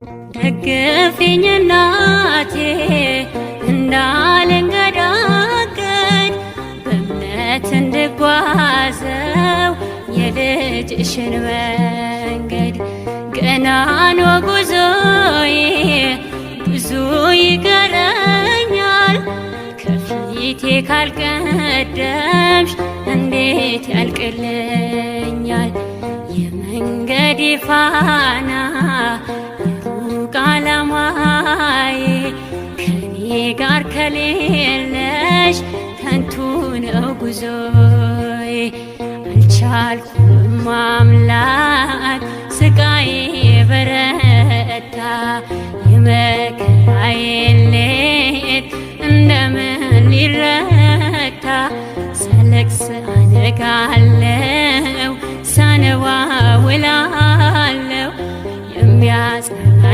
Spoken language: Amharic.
ደግፊኝ እናቴ እንዳልንገዳገድ በእምነት እንድጓዘው የልጅሽን መንገድ። ገና ነው ጉዞዬ ብዙ ይቀረኛል፣ ከፊቴ ካልቀደምሽ እንዴት ያልቅልኛል። የመንገዴ ፋና የሩቅ ዓላማዬ ከኔ ጋር ከሌለሽ ከንቱ ነው ጉዞዬ። አልቻልኩም አምላክ ስቃዬ በረ